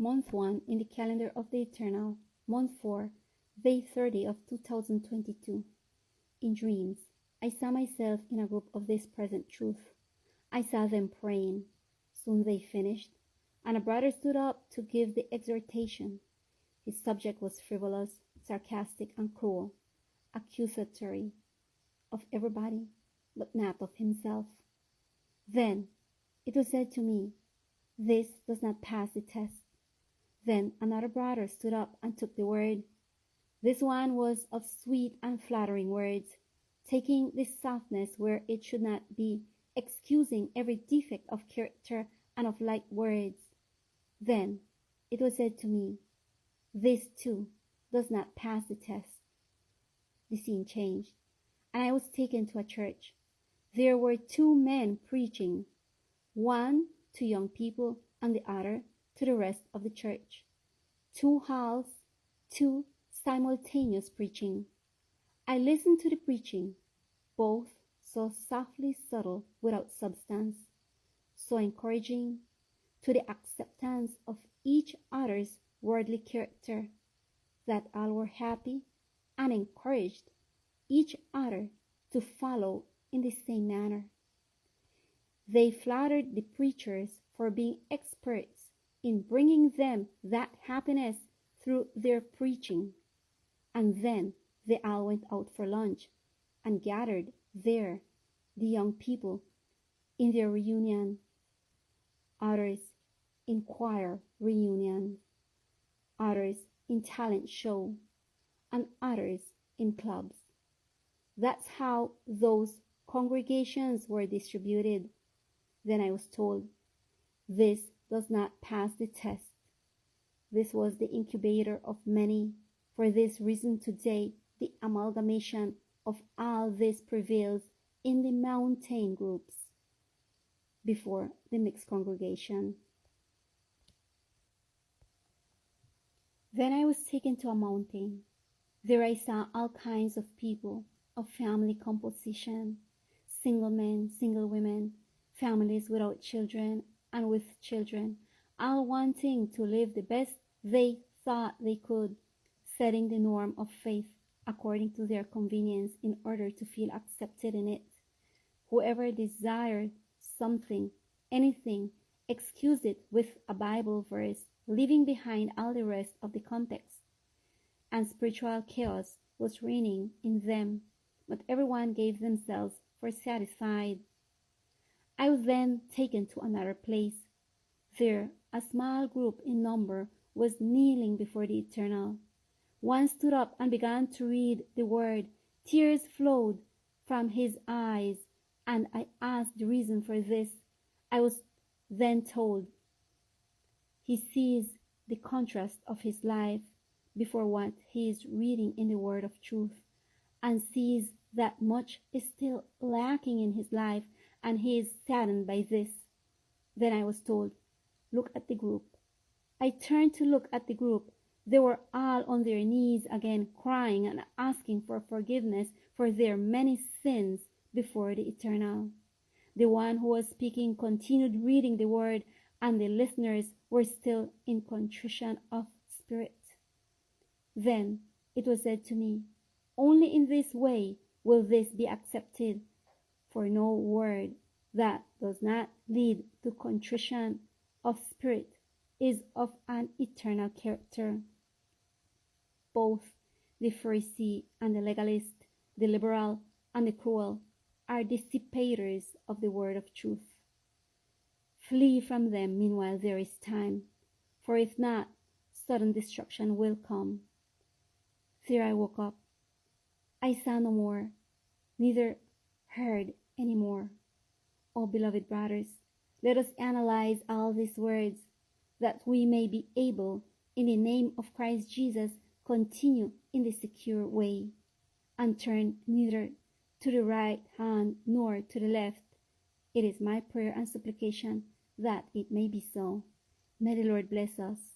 month 1 in the calendar of the Eternal, month 4, day 30 of 2022. In dreams, I saw myself in a group of this present truth. I saw them praying. Soon they finished, and a brother stood up to give the exhortation. His subject was frivolous, sarcastic, and cruel, accusatory of everybody, but not of himself. Then it was said to me, "This does not pass the test." Then another brother stood up and took the word. This one was of sweet and flattering words, taking the softness where it should not be, excusing every defect of character and of light words. Then it was said to me, "This too does not pass the test." The scene changed, and I was taken to a church. There were two men preaching, one to young people and the other to the rest of the church. Two halls, two simultaneous preaching. I listened to the preaching, both so softly subtle without substance, so encouraging to the acceptance of each other's worldly character, that all were happy and encouraged each other to follow in the same manner. They flattered the preachers for being experts in bringing them that happiness through their preaching, and then they all went out for lunch and gathered there the young people in their reunion, others in choir reunion, others in talent show, and others in clubs. That's how those congregations were distributed. Then I was told, "This does not pass the test." This was the incubator of many. For this reason today, the amalgamation of all this prevails in the mountain groups before the mixed congregation. Then I was taken to a mountain. There I saw all kinds of people, of family composition, single men, single women, families without children and with children, all wanting to live the best they thought they could, setting the norm of faith according to their convenience in order to feel accepted in it. Whoever desired something, anything, excused it with a Bible verse, leaving behind all the rest of the context. And spiritual chaos was reigning in them, but everyone gave themselves for satisfied. I was then taken to another place. There, a small group in number was kneeling before the Eternal. One stood up and began to read the word. Tears flowed from his eyes, and I asked the reason for this. I was then told, he sees the contrast of his life before what he is reading in the word of truth, and sees that much is still lacking in his life, and he is saddened by this. Then I was told, "Look at the group." I turned to look at the group. They were all on their knees again, crying and asking for forgiveness for their many sins before the Eternal. The one who was speaking continued reading the word, and the listeners were still in contrition of spirit. Then it was said to me, "Only in this way will this be accepted, for no word that does not lead to contrition of spirit is of an eternal character." Both the Pharisee and the legalist, the liberal and the cruel, are dissipators of the word of truth. Flee from them meanwhile there is time, for if not, sudden destruction will come. There I woke up. I saw no more, neither heard any more. Oh, beloved brothers, let us analyze all these words, that we may be able, in the name of Christ Jesus, continue in the secure way, and turn neither to the right hand nor to the left. It is my prayer and supplication that it may be so. May the Lord bless us.